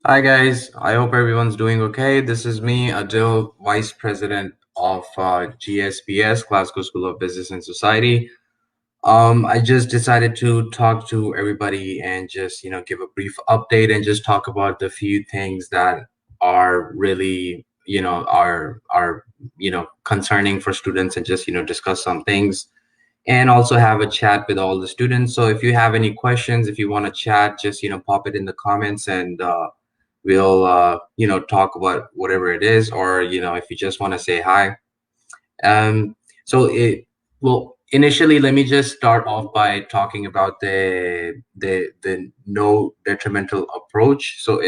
Hi guys, I hope everyone's doing okay. This is me, Adil, Vice President of GSBS, Glasgow School of Business and Society. I just decided to talk to everybody and just give a brief update and just talk about the few things that are really are concerning for students and just discuss some things and also have a chat with all the students. So if you have any questions, if you want to chat, just pop it in the comments and we'll talk about whatever it is, or if you just want to say hi. Um so it well initially, let me just start off by talking about the no detrimental approach. So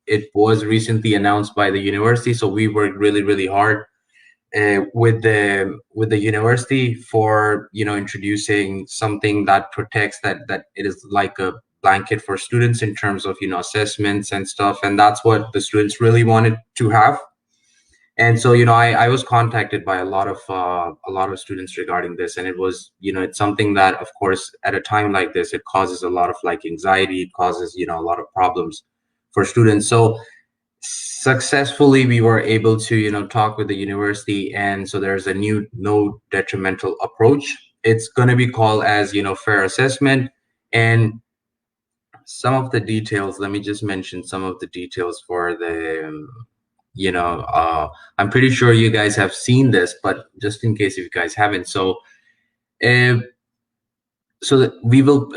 it was recently announced by the university, so we worked really hard with the university for introducing something that protects, that it is like a blanket for students in terms of assessments and stuff, and that's what the students really wanted to have. And so I was contacted by a lot of students regarding this, and it was it's something that, of course, at a time like this, it causes a lot of like anxiety. It causes a lot of problems for students. So successfully we were able to talk with the university, and so there's a new no detrimental approach. It's going to be called as fair assessment. And some of the details, let me just mention some of the details for the you know I'm pretty sure you guys have seen this, but just in case if you guys haven't. So uh, we will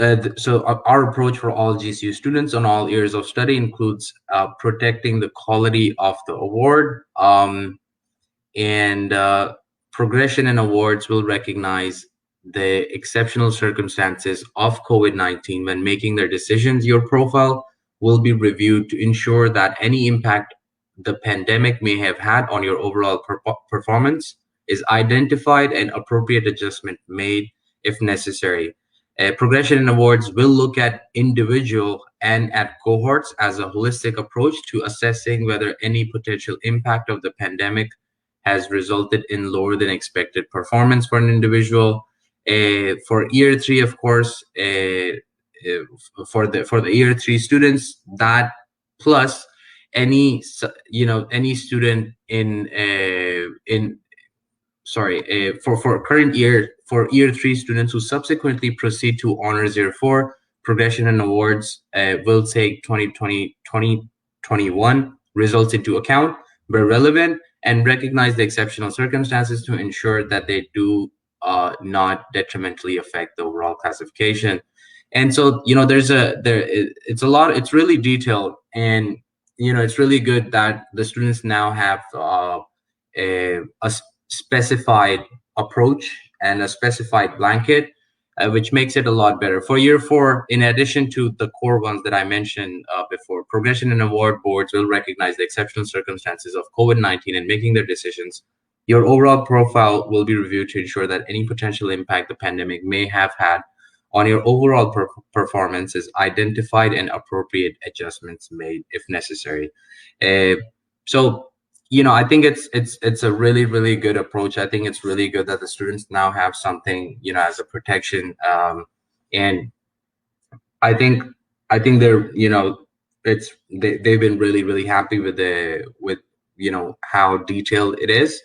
our approach for all GCU students on all years of study includes protecting the quality of the award, and progression and awards will recognize the exceptional circumstances of COVID-19 when making their decisions. Your profile will be reviewed to ensure that any impact the pandemic may have had on your overall performance is identified and appropriate adjustment made if necessary. Progression and awards will look at individual and at cohorts as a holistic approach to assessing whether any potential impact of the pandemic has resulted in lower than expected performance for an individual. For year three, of course, for the year three students, that plus any student in sorry for current year, for year three students who subsequently proceed to honors year four, progression and awards will take 2021 results into account where relevant, and recognize the exceptional circumstances to ensure that they do not detrimentally affect the overall classification. And so it's a lot, it's really detailed, and it's really good that the students now have a specified approach and a specified blanket, which makes it a lot better. For year four, in addition to the core ones that I mentioned before, progression and award boards will recognize the exceptional circumstances of COVID-19 in making their decisions. Your overall profile will be reviewed to ensure that any potential impact the pandemic may have had on your overall performance is identified and appropriate adjustments made if necessary. Uh, so I think it's a really good approach. I think it's really good that the students now have something as a protection. And I think they're they've been really happy with how detailed it is.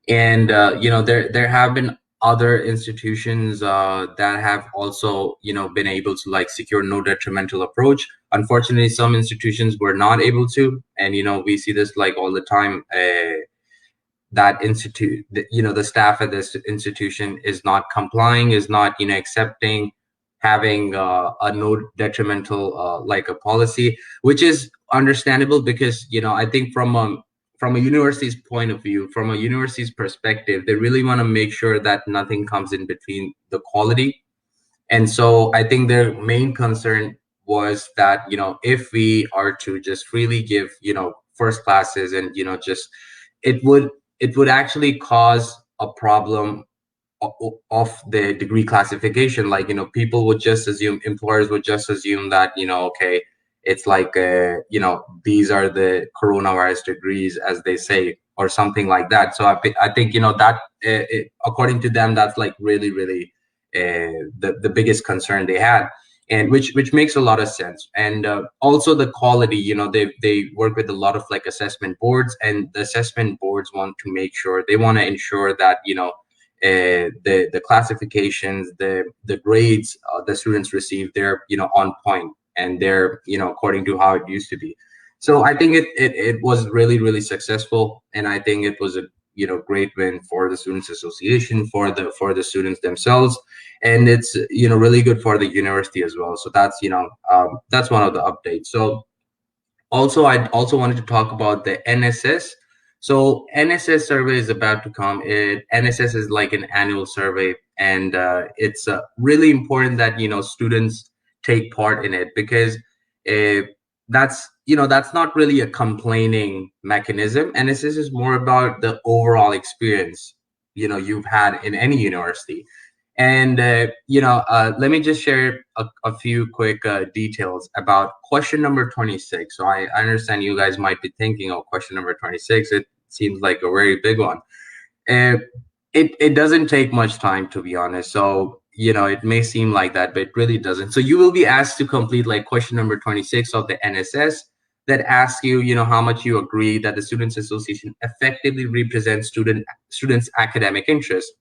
And there have been other institutions that have also been able to like secure no detrimental approach. Unfortunately, some institutions were not able to, and we see this like all the time. That institute, the staff at this institution is not complying, is not accepting, having a no detrimental like a policy, which is understandable because I think from a university's point of view, from a university's perspective, they really want to make sure that nothing comes in between the quality. And so I think their main concern was that if we are to just freely give first classes, and just it would it would actually cause a problem of the degree classification. Like people would just assume, employers would just assume that okay, it's like these are the coronavirus degrees, as they say, or something like that. So I think that according to them, that's like really the biggest concern they had. and which makes a lot of sense. And also the quality, they work with a lot of like assessment boards, and the assessment boards want to make sure, they want to ensure that the classifications, the grades the students receive, they're on point, and they're according to how it used to be. So I think it was really really successful, and I think it was a great win for the students association, for the students themselves, and it's really good for the university as well. So that's one of the updates. So also, I also wanted to talk about the NSS. So NSS survey is about to come. NSS is like an annual survey, and it's really important that students take part in it, because uh, that's not really a complaining mechanism. NSS is more about the overall experience you've had in any university. And let me just share a few quick details about question number 26. So I understand you guys might be thinking, oh, question number 26, it seems like a very big one. Uh, it doesn't take much time, to be honest. So it may seem like that, but it really doesn't. So you will be asked to complete like question number 26 of the NSS, that asks you, how much you agree that the Students Association effectively represents students' academic interests.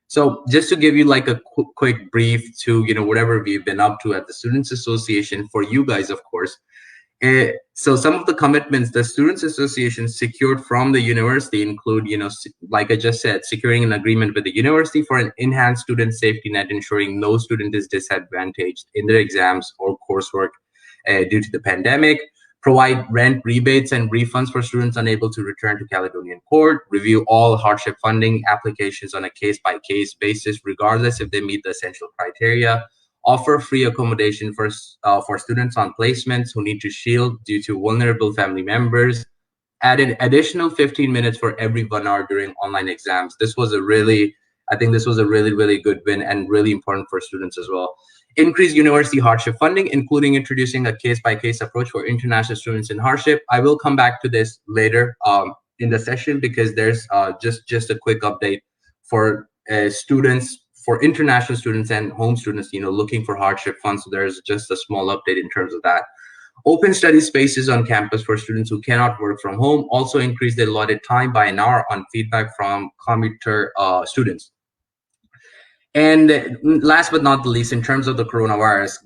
So just to give you like a quick brief to whatever we've been up to at the Students Association for you guys, of course. So some of the commitments the Students Association secured from the university include, like I just said, securing an agreement with the university for an enhanced student safety net, ensuring no student is disadvantaged in their exams or coursework due to the pandemic. Provide rent rebates and refunds for students unable to return to Caledonian Court. Review all hardship funding applications on a case-by-case basis, regardless if they meet the essential criteria. Offer free accommodation for students on placements who need to shield due to vulnerable family members. Added additional 15 minutes for every 1 hour during online exams. I think this was a really, really good win and really important for students as well. Increase university hardship funding, including introducing a case-by-case approach for international students in hardship. I will come back to this later in the session, because there's just a quick update for students, for international students and home students, looking for hardship funds. So there's just a small update in terms of that. Open study spaces on campus for students who cannot work from home. Also increase the allotted time by an hour on feedback from commuter students. And last but not the least, in terms of the coronavirus,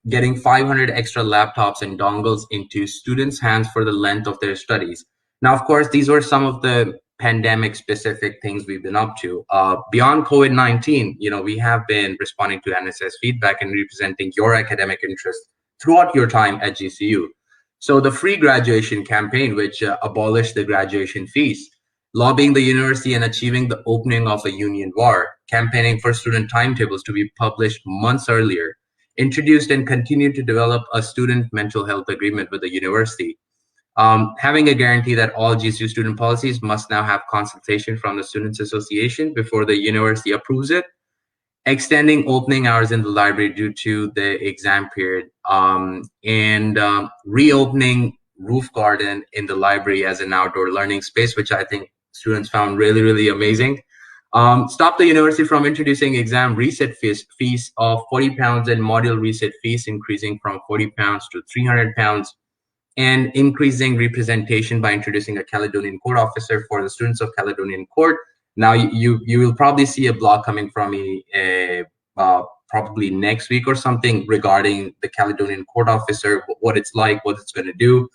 getting 500 extra laptops and dongles into students' hands for the length of their studies. Now, of course, these were some of the pandemic specific things we've been up to. Beyond COVID-19, we have been responding to NSS feedback and representing your academic interests throughout your time at GCU. So the free graduation campaign, which abolished the graduation fees, lobbying the university and achieving the opening of a union war, campaigning for student timetables to be published months earlier, introduced and continued to develop a student mental health agreement with the university, having a guarantee that all GCU student policies must now have consultation from the Students Association before the university approves it, extending opening hours in the library due to the exam period, and reopening roof garden in the library as an outdoor learning space, which I think students found really, really amazing. Stop the university from introducing exam reset fees of £40 and module reset fees increasing from £40 to £300, and increasing representation by introducing a Caledonian Court officer for the students of Caledonian Court. Now you will probably see a blog coming from me probably next week or something regarding the Caledonian Court officer, what it's like, what it's going to do.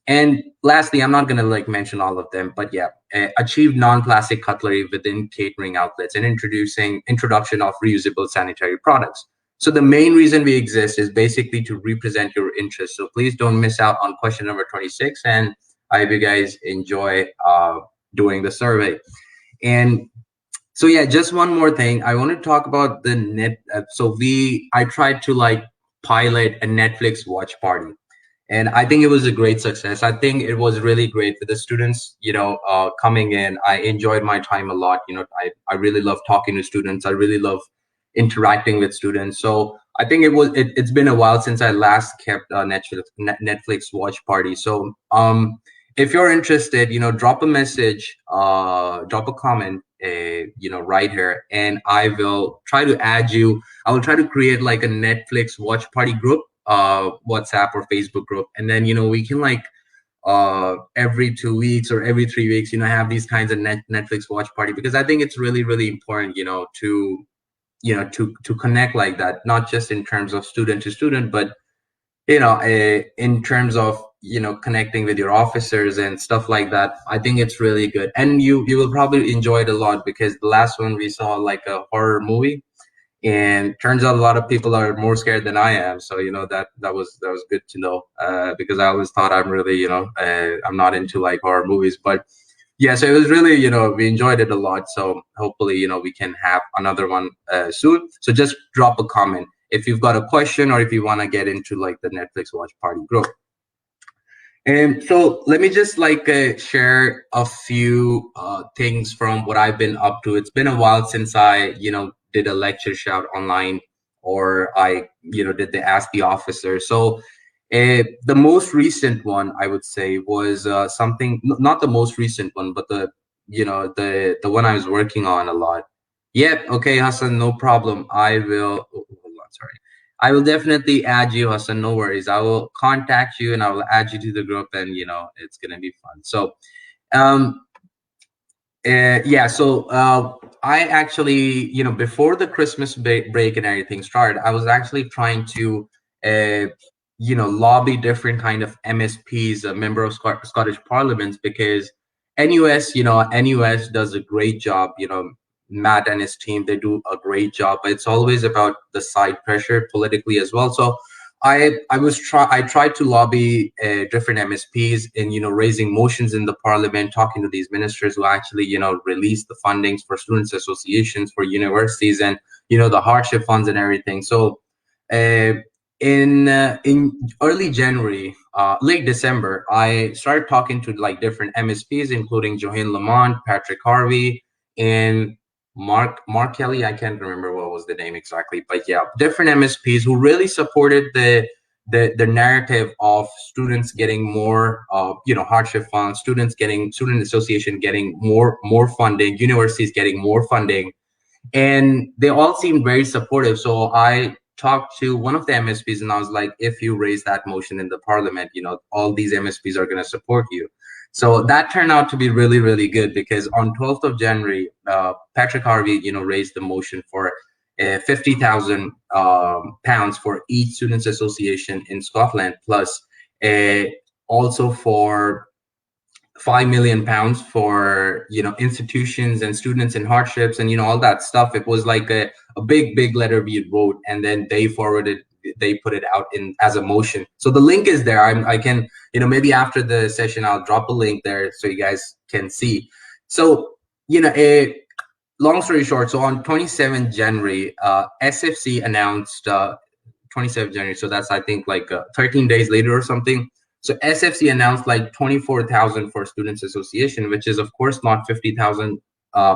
And lastly, I'm not going to like mention all of them, but yeah, achieve non-plastic cutlery within catering outlets and introduction of reusable sanitary products. So the main reason we exist is basically to represent your interests. So please don't miss out on question number 26. And I hope you guys enjoy doing the survey. And so yeah, just one more thing. I want to talk about the net. I tried to like pilot a Netflix watch party, and I think it was a great success. I think it was really great for the students, coming in. I enjoyed my time a lot. I really love talking to students. I really love interacting with students. So I think it's been a while since I last kept a Netflix watch party. So if you're interested, drop a message, drop a comment, right here, and I will try to add you. I will try to create like a Netflix watch party group, WhatsApp or Facebook group, and then we can like every 2 weeks or every 3 weeks, have these kinds of Netflix watch party, because I think it's really really important, to connect like that, not just in terms of student to student, but in terms of connecting with your officers and stuff like that. I think it's really good, and you will probably enjoy it a lot, because the last one we saw like a horror movie, and turns out a lot of people are more scared than I am. So that was good to know, because I always thought I'm really, I'm not into like horror movies, but yeah, so it was really, we enjoyed it a lot. So hopefully, we can have another one soon. So just drop a comment if you've got a question, or if you want to get into like the Netflix watch party group. And so let me just like share a few things from what I've been up to. It's been a while since I, did a lecture shout online, or I, did the Ask the Officer. So the most recent one I would say was something, not the most recent one, but the one I was working on a lot. Yep. Okay, Hassan, no problem. I will. Oh, hold on, sorry. I will definitely add you, Hassan. No worries. I will contact you and I will add you to the group, and it's gonna be fun. So, um, yeah. So, I actually, before the Christmas break and everything started, I was actually trying to, uh, lobby different kind of MSPs, a member of Scottish Parliament, because NUS does a great job. Matt and his team, they do a great job, but it's always about the side pressure politically as well. So I tried to lobby different MSPs in raising motions in the parliament, talking to these ministers who actually release the fundings for students associations, for universities, and the hardship funds and everything. So uh, in early January, late December, I started talking to like different MSPs, including Johann Lamont, Patrick Harvey, and Mark Kelly. I can't remember what was the name exactly, but yeah, different MSPs who really supported the narrative of students getting more hardship funds, student association getting more funding, universities getting more funding, and they all seemed very supportive. So I talked to one of the MSPs, and I was like, if you raise that motion in the parliament, all these MSPs are going to support you. So that turned out to be really, really good, because on 12th of January, Patrick Harvey, raised the motion for 50,000 pounds for each students association in Scotland, plus uh, also for £5 million for institutions and students in hardships, and all that stuff. It was like a big letter we wrote, and then they put it out in as a motion. So the link is there. I can maybe after the session I'll drop a link there so you guys can see. So a long story short, so on 27th January, SFC announced 27th January. So that's, I think, like 13 days later or something. So SFC announced like 24,000 for Students Association, which is of course not 50,000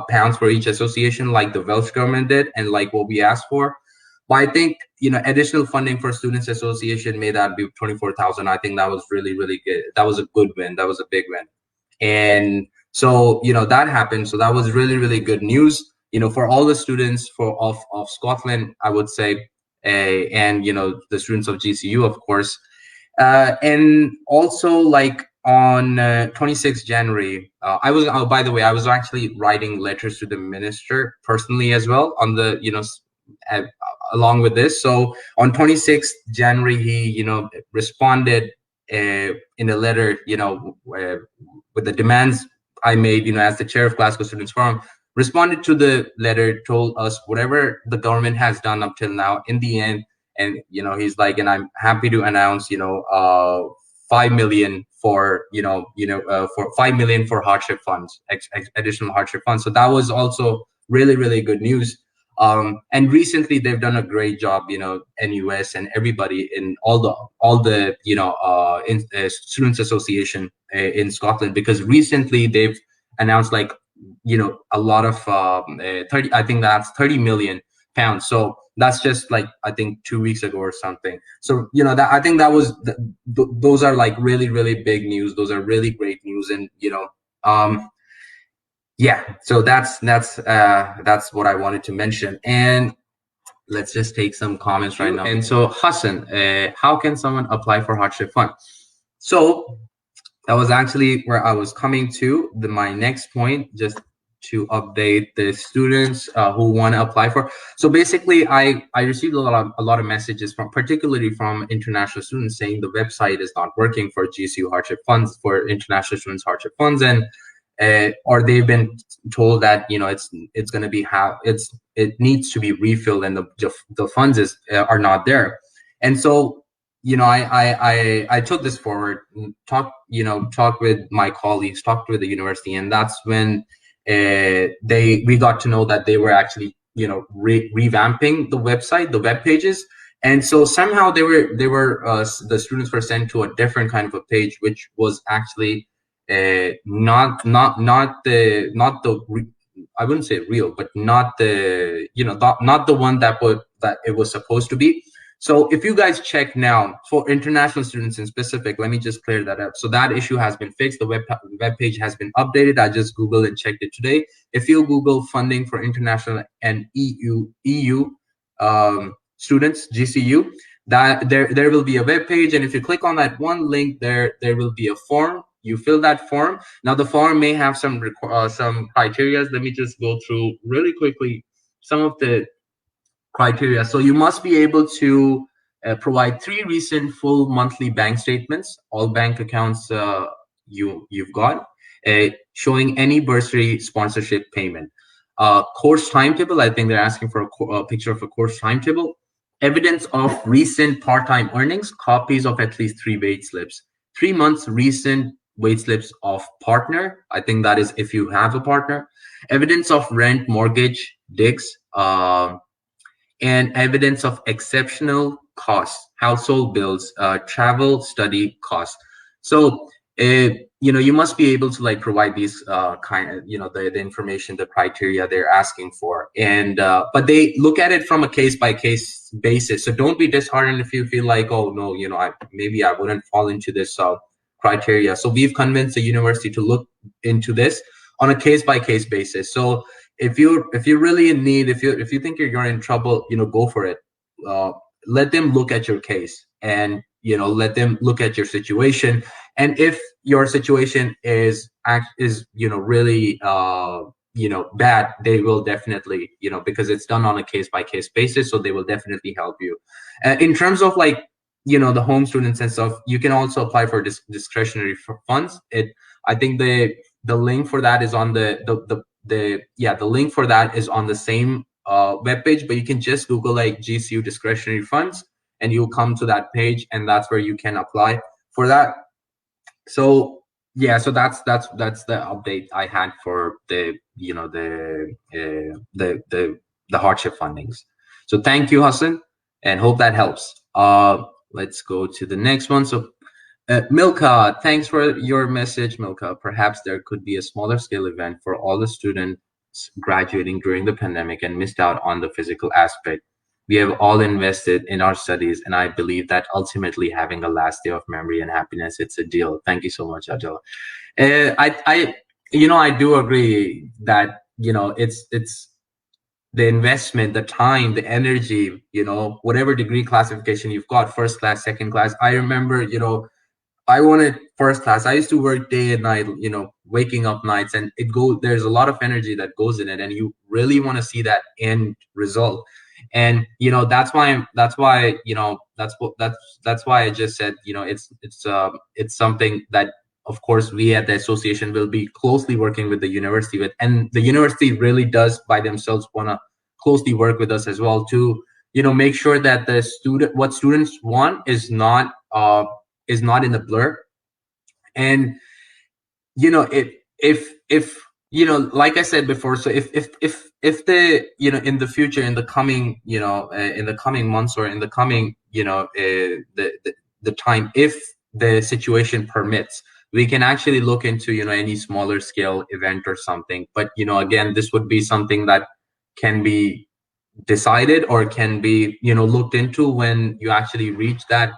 pounds for each association like the Welsh government did and like what we asked for. But I think additional funding for Students Association made that be 24,000. I think that was really really good. That was a good win. That was a big win. And so that happened. So that was really really good news for all the students of Scotland, I would say, and the students of GCU, of course. And also, like on 26th January, I was, oh, by the way, I was actually writing letters to the minister personally as well on the uh, along with this. So on 26th January, he responded in a letter, with the demands I made, as the chair of Glasgow Students Forum, responded to the letter, told us whatever the government has done up till now, in the end, and he's like, and I'm happy to announce 5 million for for 5 million for hardship funds, additional hardship funds. So that was also really really good news. And recently they've done a great job, NUS and everybody in all the students association in Scotland, because recently they've announced like a lot of 30, I think that's 30 million pounds. So that's just like, I think 2 weeks ago or something. So that, I think that was those are like really, really big news. Those are really great news. And yeah, so that's what I wanted to mention. And let's just take some comments right now. And so, Hassan, how can someone apply for hardship fund? So that was actually where I was coming to my next point, just to update the students who want to apply for. So basically, I received a lot of messages from, particularly from international students, saying the website is not working for GCU hardship funds, for international students hardship funds, and or they've been told that it's going to be how it needs to be refilled, and the funds are not there. And so I took this forward, talked with my colleagues, talked with the university, and that's when we got to know that they were actually revamping the website, the web pages. And so somehow the students were sent to a different kind of a page, which was actually not the I wouldn't say real, but not the not the one that it was supposed to be. So if you guys check now, for international students in specific, let me just clear that up. So that issue has been fixed. The web page has been updated. I just Googled and checked it today. If you Google funding for international and EU students, GCU, that there will be a web page, and if you click on that one link, there will be a form. You fill that form. Now the form may have some criteria. Let me just go through really quickly some of the criteria. So you must be able to provide 3 recent full monthly bank statements, all bank accounts you've got, showing any bursary sponsorship payment. Course timetable, I think they're asking for a picture of a course timetable. Evidence of recent part-time earnings, copies of at least 3 wage slips. 3 months recent wage slips of partner. I think that is if you have a partner. Evidence of rent, mortgage, DIGs, and evidence of exceptional costs, household bills, travel, study costs. So, you must be able to like provide these the information, the criteria they're asking for, and but they look at it from a case by case basis. So don't be disheartened if you feel like, oh no, maybe I wouldn't fall into this criteria. So we've convinced the university to look into this on a case by case basis. So if you're really in need, if you think you're in trouble, go for it. Let them look at your case, and let them look at your situation. And if your situation is really bad, they will definitely, because it's done on a case by case basis, so they will definitely help you. In terms of like the home students and stuff, you can also apply for discretionary funds. I think the link for that is on the link for that is on the same webpage, but you can just Google like GCU discretionary funds, and you'll come to that page, and that's where you can apply for that. So yeah, so that's the update I had for the the hardship fundings. So thank you, Hassan, and hope that helps. Let's go to the next one. So Milka, thanks for your message, Milka. Perhaps there could be a smaller scale event for all the students graduating during the pandemic and missed out on the physical aspect. We have all invested in our studies, and I believe that ultimately having a last day of memory and happiness, it's a deal. Thank you so much, Adil. I do agree that it's the investment, the time, the energy, whatever degree classification you've got, first class, second class. I remember, I wanted first class. I used to work day and night, waking up nights, and there's a lot of energy that goes in it, and you really want to see that end result. And that's why that's why I just said, it's something that of course we at the association will be closely working with the university with, and the university really does by themselves want to closely work with us as well to make sure that what students want is not in the blur. And if like I said before, so if the in the future, in the coming in the coming months, or in the coming the time, if the situation permits, we can actually look into any smaller scale event or something. But again, this would be something that can be decided or can be looked into when you actually reach that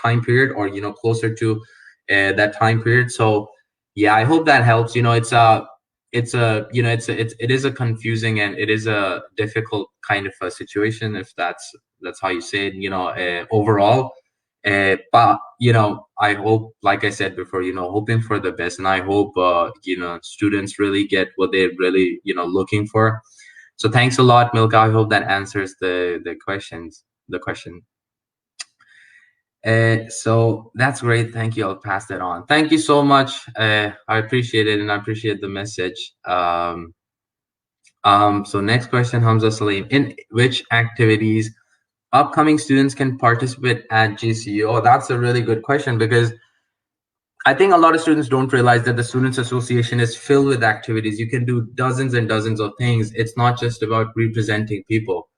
time period, or closer to that time period. So yeah, I hope that helps. It is a confusing and it is a difficult kind of a situation, if that's how you say it, overall. But I hope, like I said before, hoping for the best, and I hope students really get what they're really looking for. So thanks a lot, Milka. I hope that answers the question. So that's great. Thank you. I'll pass that on. Thank you so much. I appreciate it, and I appreciate the message. So next question, Hamza Salim. In which activities upcoming students can participate at GCU? Oh, that's a really good question, because I think a lot of students don't realize that the Students Association is filled with activities. You can do dozens and dozens of things. It's not just about representing people.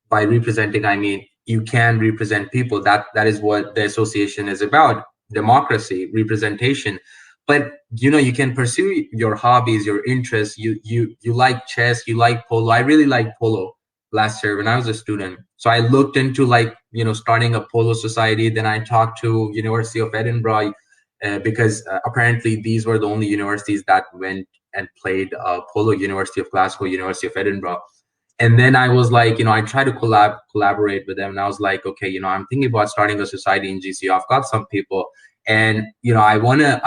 By representing, I mean you can represent people. That is what the association is about: democracy, representation. But you can pursue your hobbies, your interests. You like chess, you like polo. I really like polo last year when I was a student. So I looked into, like, starting a polo society. Then I talked to University of Edinburgh, because apparently these were the only universities that went and played polo. University of Glasgow, University of Edinburgh. And then I was like, I tried to collaborate with them, and I was like, okay, I'm thinking about starting a society in GCU. I've got some people, and I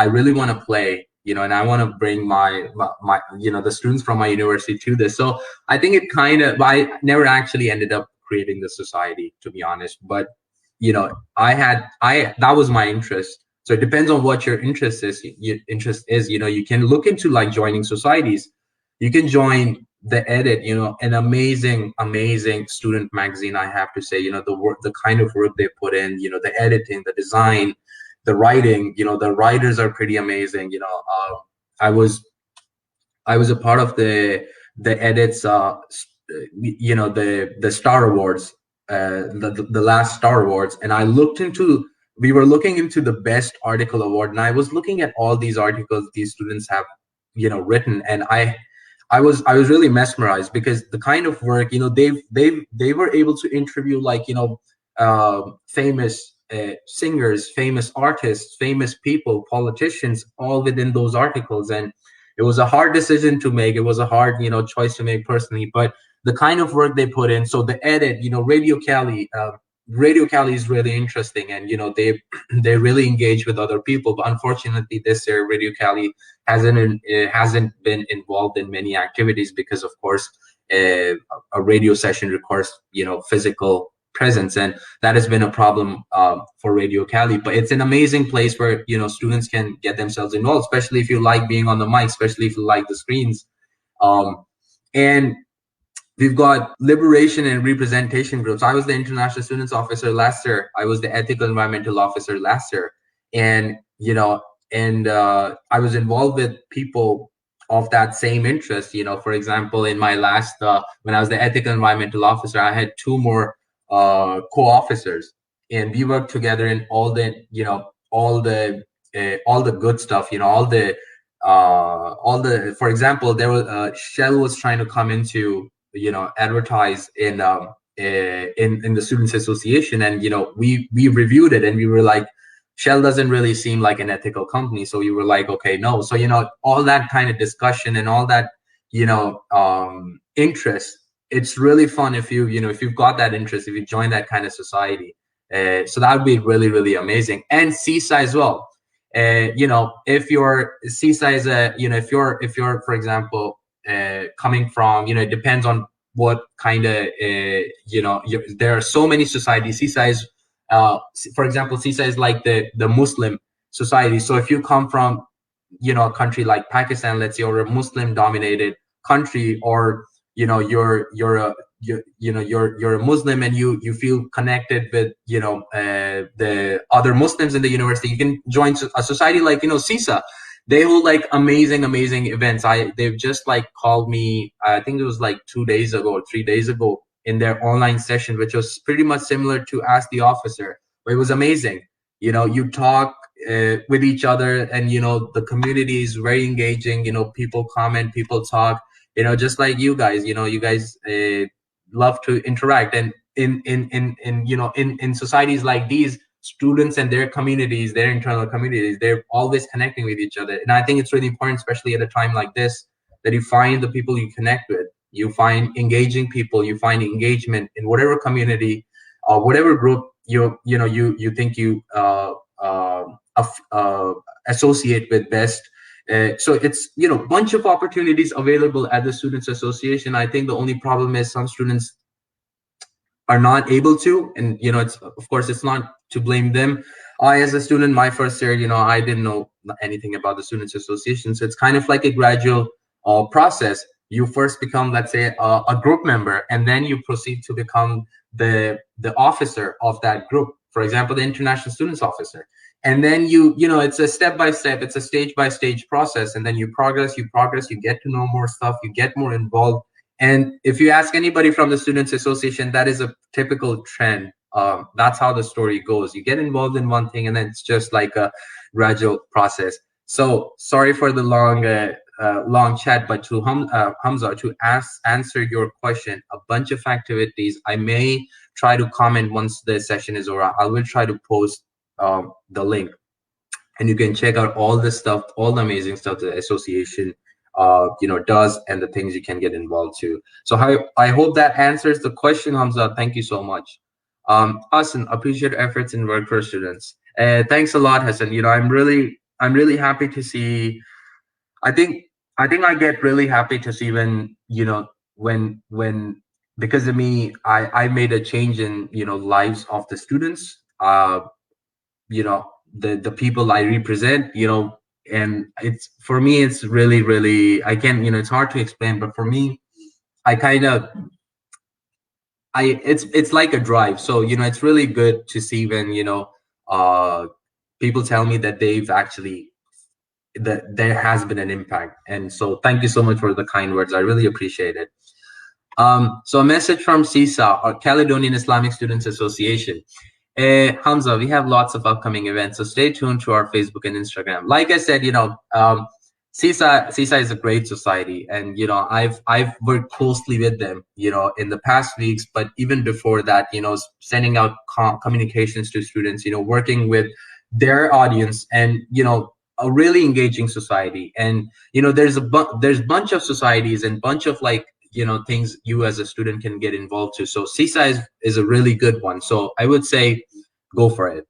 really want to play, and I want to bring my the students from my university to this. So I think it kind of, I never actually ended up creating the society, to be honest. But I that was my interest. So it depends on what your interest is. You can look into, like, joining societies. You can join the Edit, an amazing student magazine, I have to say. The work, the kind of work they put in, the editing, the design, the writing. The writers are pretty amazing. I was I was a part of the Edits, the Star Awards, the last Star Awards, and I looked into. We were looking into the best article award, and I was looking at all these articles these students have, written, and I was really mesmerized, because the kind of work, they were able to interview, like, famous singers, famous artists, famous people, politicians, all within those articles. And it was a hard decision to make. It was a hard, choice to make personally. But the kind of work they put in. So the Edit, Radio Cali. Radio Cali is really interesting, and they really engage with other people. But unfortunately, this year Radio Cali hasn't been involved in many activities, because, of course, a radio session requires physical presence, and that has been a problem for Radio Cali. But it's an amazing place where students can get themselves involved, especially if you like being on the mic, especially if you like the screens. And we've got liberation and representation groups. I was the international students officer last year. I was the ethical environmental officer last year. And I was involved with people of that same interest. For example, in my last when I was the ethical environmental officer, I had two more co-officers, and we worked together in all the good stuff. For example, there was Shell was trying to come into, advertise in the Students Association, and we reviewed it, and we were like, Shell doesn't really seem like an ethical company. So we were like, okay, no. So all that kind of discussion and all that interest, it's really fun if if you've got that interest, if you join that kind of society. So that would be really, really amazing. And CISA as well. If you're CISA is if you're for example coming from, it depends on what kind of there are so many societies. CISA is for example, CISA is like the Muslim society. So if you come from a country like Pakistan, let's say, or a Muslim dominated country, or you're a Muslim, and you feel connected with the other Muslims in the university, you can join a society like CISA. They hold like amazing events. They've just like called me, I think it was like 2 days ago or 3 days ago, in their online session, which was pretty much similar to Ask the Officer. But it was amazing. You talk with each other, and the community is very engaging. People comment, people talk, just like you guys. You guys love to interact. And in in societies like these, students and their communities, their internal communities, they're always connecting with each other. And I think it's really important, especially at a time like this, that you find the people you connect with, you find engaging people, you find engagement in whatever community or whatever group you think you associate with best. So it's bunch of opportunities available at the Students Association. I think the only problem is some students are not able to, and it's, of course, it's not to blame them. I, as a student, my first year, I didn't know anything about the Students Association, so it's kind of like a gradual process. You first become, let's say, a group member, and then you proceed to become the officer of that group, for example, the international students officer. And then it's a step by step, it's a stage by stage process, and then you progress, you get to know more stuff, you get more involved. And if you ask anybody from the Students Association, that is a typical trend. That's how the story goes. You get involved in one thing, and then it's just like a gradual process. So sorry for the long chat, but to Hamza, to answer your question, a bunch of activities. I may try to comment once the session is over. I will try to post the link, and you can check out all the stuff, all the amazing stuff the association does, and the things you can get involved to. So I hope that answers the question, Hamza. Thank you so much. Hassan, appreciate efforts in work for students. Thanks a lot, Hassan. I'm really happy to see. I think I get really happy to see when when because of me, I made a change in lives of the students. The people I represent, and it's, for me, it's really, I can't, it's hard to explain, but for me, I kind of, it's like a drive. So it's really good to see when uh people tell me that they've actually, that there has been an impact. And so thank you so much for the kind words, I really appreciate it. So a message from CISA, or Caledonian Islamic Students Association. Hamza, we have lots of upcoming events, so stay tuned to our Facebook and Instagram. Like I said, CISA is a great society, and I've worked closely with them, in the past weeks, but even before that, sending out communications to students, working with their audience, and a really engaging society. And there's bunch of societies and bunch of, like, things you as a student can get involved to. So CISA is a really good one. So I would say go for it.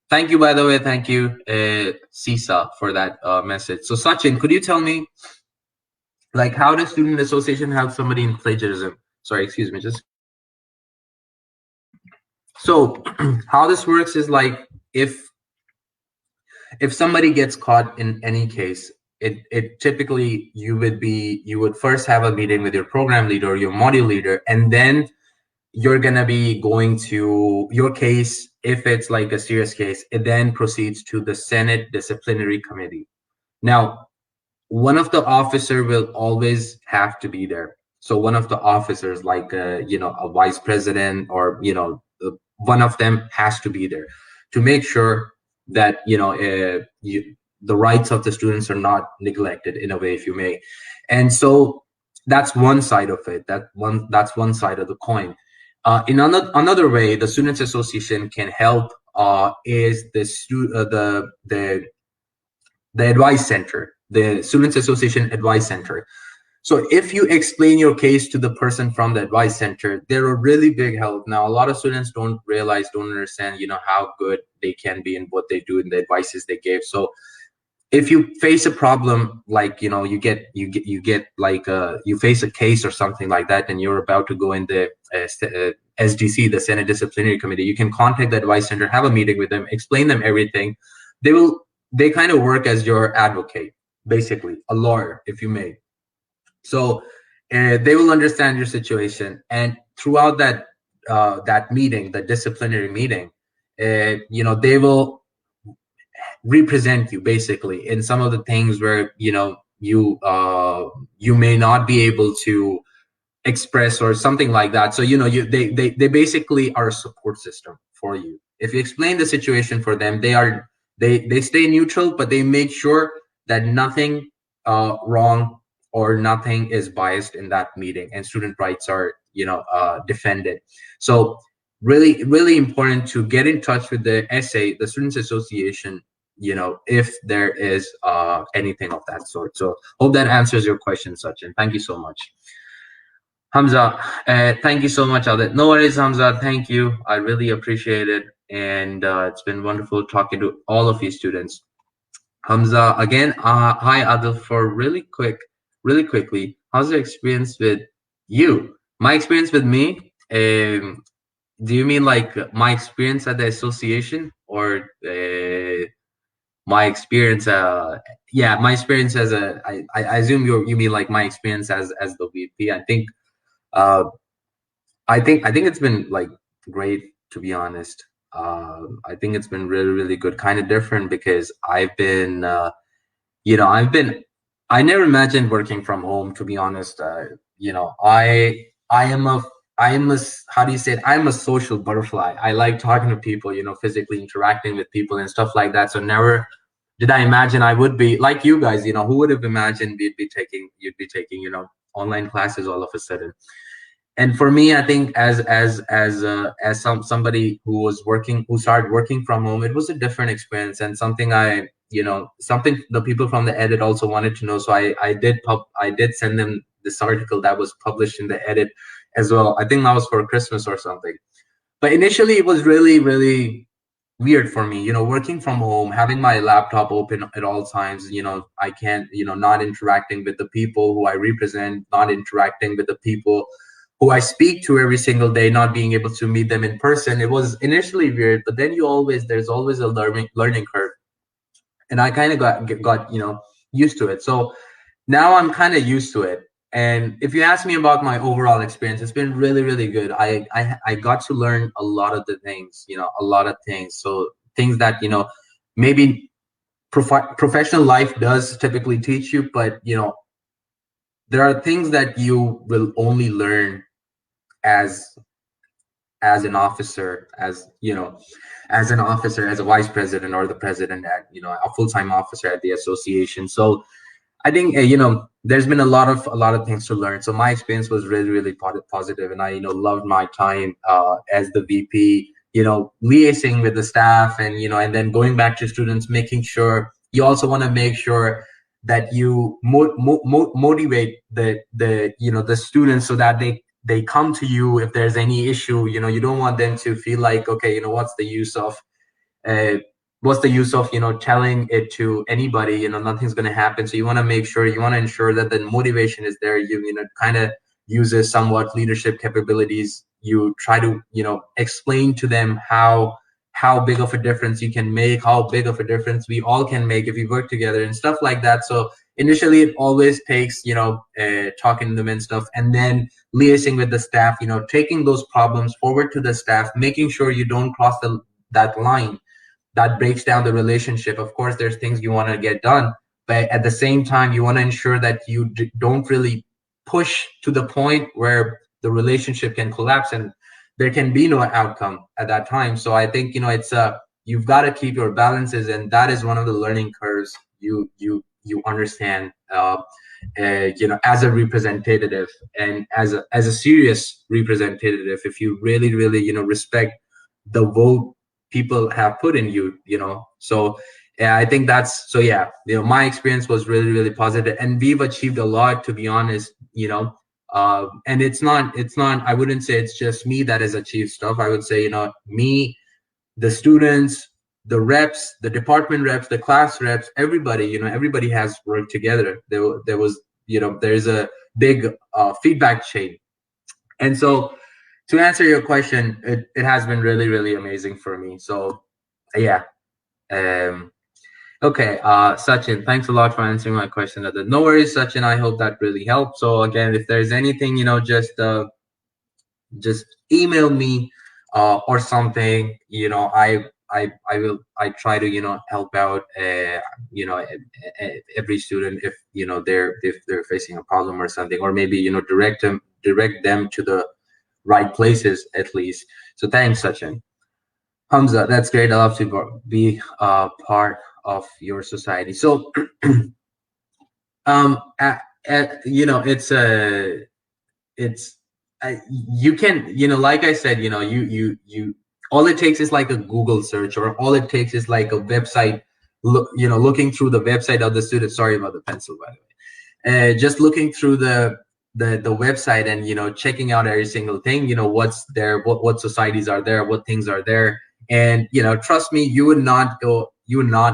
Thank you, by the way. Thank you, CISA, for that message. So Sachin, could you tell me, like, how does student association help somebody in plagiarism? Sorry, excuse me. Just so how this works is, like, if somebody gets caught in any case, it typically, you would first have a meeting with your program leader, your module leader, and then you're gonna be going to your case. If it's like a serious case, it then proceeds to the Senate Disciplinary Committee. Now, one of the officer will always have to be there. So one of the officers, like a vice president, or one of them has to be there to make sure that the rights of the students are not neglected, in a way, if you may. And so that's one side of it. That's one side of the coin. In another way, the Students Association can help, is the advice center, the Students Association Advice Center. So if you explain your case to the person from the advice center, they're a really big help. Now, a lot of students don't understand, how good they can be in what they do and the advices they gave. So if you face a problem, like, you get like, you face a case or something like that, and you're about to go in the SDC, the Senate Disciplinary Committee, you can contact the advice center, have a meeting with them, explain them everything. They kind of work as your advocate, basically a lawyer, if you may. So they will understand your situation, and throughout that meeting, the disciplinary meeting, they will represent you, basically, in some of the things where you may not be able to express, or something like that. So they basically are a support system for you. If you explain the situation for them, they stay neutral, but they make sure that nothing wrong or nothing is biased in that meeting, and student rights are defended. So really, really important to get in touch with the the Students Association, if there is anything of that sort. So hope that answers your question, Sachin. Thank you so much. Hamza, thank you so much, Adil. No worries, Hamza. Thank you. I really appreciate it. And it's been wonderful talking to all of you students. Hamza, again, hi, Adil, for really quickly, how's your experience with you? My experience with me, do you mean like my experience at the association, or my experience, yeah, my experience as I assume you mean like my experience as the VP. Uh, I think it's been like great, to be honest. I think it's been really, really good, kind of different because I've been, I never imagined working from home, to be honest. I am how do you say it? I'm a social butterfly. I like talking to people, physically interacting with people and stuff like that. So never did I imagine I would be like you guys, who would have imagined you'd be taking, online classes all of a sudden. And for me, I think as somebody who started working from home, it was a different experience, and something something the people from the edit also wanted to know. So I did send them this article that was published in the edit as well. I think that was for Christmas or something. But initially it was really, really weird for me, working from home, having my laptop open at all times. I can't, not interacting with the people who I represent, not interacting with the people who I speak to every single day, not being able to meet them in person. It was initially weird, but then there's always a learning curve, and I kind of got used to it. So now I'm kind of used to it. And if you ask me about my overall experience, it's been really, really good. I got to learn a lot of the things, a lot of things. So things that maybe professional life does typically teach you, but there are things that you will only learn as an officer, as an officer, as a vice president or the president, at a full-time officer at the association. So I think there's been a lot of things to learn. So my experience was really, really positive, and I loved my time as the VP. Liaising with the staff, and and then going back to students, making sure you also want to make sure that you motivate the students so that they come to you if there's any issue. You don't want them to feel like, okay, uh, what's the use of telling it to anybody? Nothing's going to happen. So you want to make sure, you want to ensure that the motivation is there. You kind of uses somewhat leadership capabilities. You try to explain to them how big of a difference you can make, how big of a difference we all can make if we work together and stuff like that. So initially it always takes talking to them and stuff, and then liaising with the staff, taking those problems forward to the staff, making sure you don't cross that line that breaks down the relationship. Of course, there's things you want to get done, but at the same time, you want to ensure that you don't really push to the point where the relationship can collapse and there can be no outcome at that time. So I think it's you've got to keep your balances, and that is one of the learning curves you understand. As a representative, and as a serious representative, if you really, really respect the vote people have put in you. So yeah, I think that's so yeah, my experience was really, really positive, and we've achieved a lot, to be honest. And it's not I wouldn't say it's just me that has achieved stuff. I would say me, the students, the reps, the department reps, the class reps, everybody, everybody has worked together. There was there's a big feedback chain. And so to answer your question, it has been really, really amazing for me. So yeah. um okay, Sachin, thanks a lot for answering my question. No worries, Sachin, I hope that really helped. So again, if there's anything, just email me or something. I try to help out every student if they're facing a problem or something, or maybe direct them to the right places at least. So thanks, Sachin. Hamza, that's great. I love to be part of your society. So it's a it's you can, like I said, you all it takes is like a Google search, or all it takes is like a website, looking through the website of the student. Sorry about the pencil, by the way. Just looking through the website, and checking out every single thing, what's there, what societies are there, what things are there. And trust me, you would not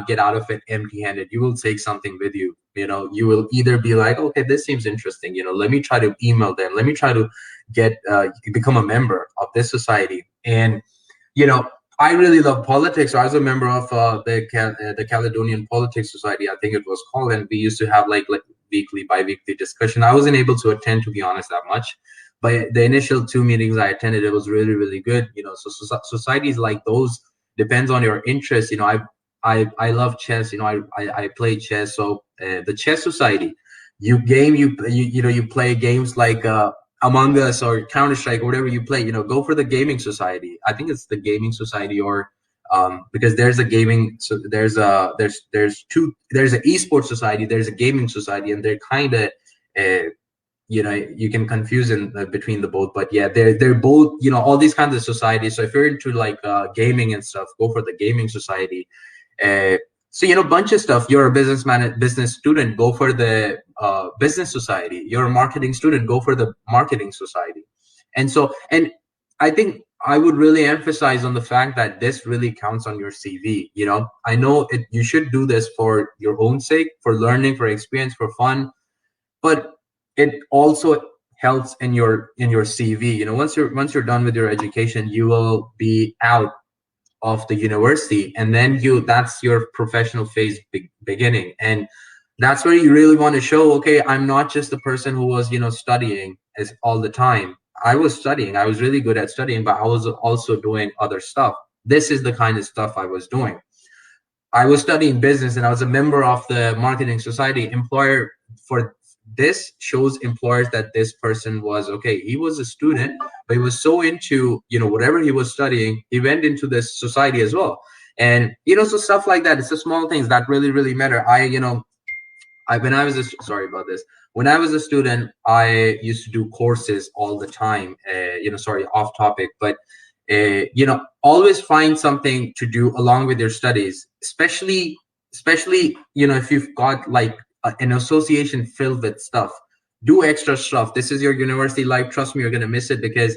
get out of it empty handed. You will take something with you. You will either be like, okay, this seems interesting, let me try to email them, let me try to get become a member of this society. And you know, I really love politics. So I was a member of the Caledonian Politics Society, I think it was called, and we used to have like weekly, bi-weekly discussion. I wasn't able to attend, to be honest, that much, but the initial two meetings I attended, it was really, really good. So societies like those depends on your interest. I love chess. I play chess. So the chess society, you play games like Among Us or Counter Strike or whatever you play, go for the gaming society. I think it's the gaming society, or because there's a gaming, so there's an esports society, there's a gaming society, and they're kind of you can confuse in between the both, but yeah, they're both, all these kinds of societies. So if you're into like gaming and stuff, go for the gaming society. So bunch of stuff. You're a businessman, business student, go for the business society. You're a marketing student, go for the marketing society. And I think I would really emphasize on the fact that this really counts on your CV. I know you should do this for your own sake, for learning, for experience, for fun, but it also helps in your CV. Once you're done with your education, you will be out of the university, and then that's your professional phase beginning. And that's where you really want to show, okay, I'm not just the person who was studying as all the time. I was studying, I was really good at studying, but I was also doing other stuff. This is the kind of stuff I was doing. I was studying business, and I was a member of the marketing society. Employer, for this shows employers that this person was okay. He was a student, but he was so into whatever he was studying, he went into this society as well. And so stuff like that. It's the small things that really, really matter. I when I was sorry about this. When I was a student, I used to do courses all the time. Sorry, off topic, but always find something to do along with your studies, especially if you've got like an association filled with stuff. Do extra stuff. This is your university life. Trust me, you're gonna miss it, because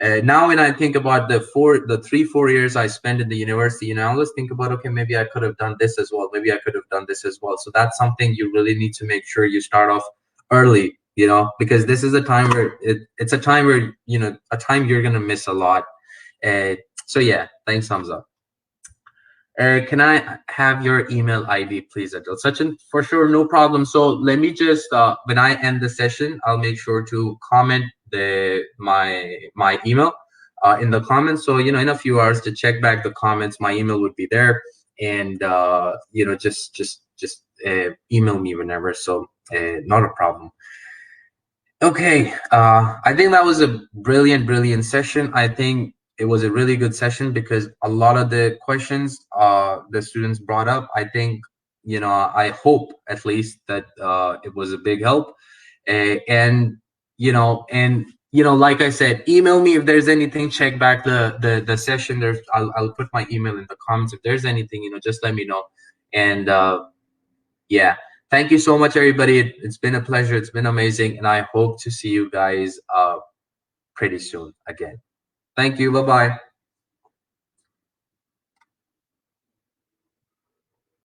now when I think about the 3-4 years I spent in the university, I always think about, okay, maybe I could have done this as well. Maybe I could have done this as well. So that's something you really need to make sure you start off early, because this is a time where it's a time where, a time you're going to miss a lot. So yeah, thanks, thumbs up. Can I have your email ID, please, Adil? Sachin, for sure, no problem. So let me just, when I end the session, I'll make sure to comment my email in the comments. So in a few hours to check back the comments, my email would be there, and just email me whenever. So not a problem. Okay, I think that was a brilliant session. I think it was a really good session, because a lot of the questions the students brought up, I think, I hope at least that it was a big help. And like I said, email me if there's anything. Check back the session. I'll put my email in the comments. If there's anything, just let me know. And yeah, thank you so much, everybody. It's been a pleasure. It's been amazing, and I hope to see you guys pretty soon again. Thank you. Bye bye.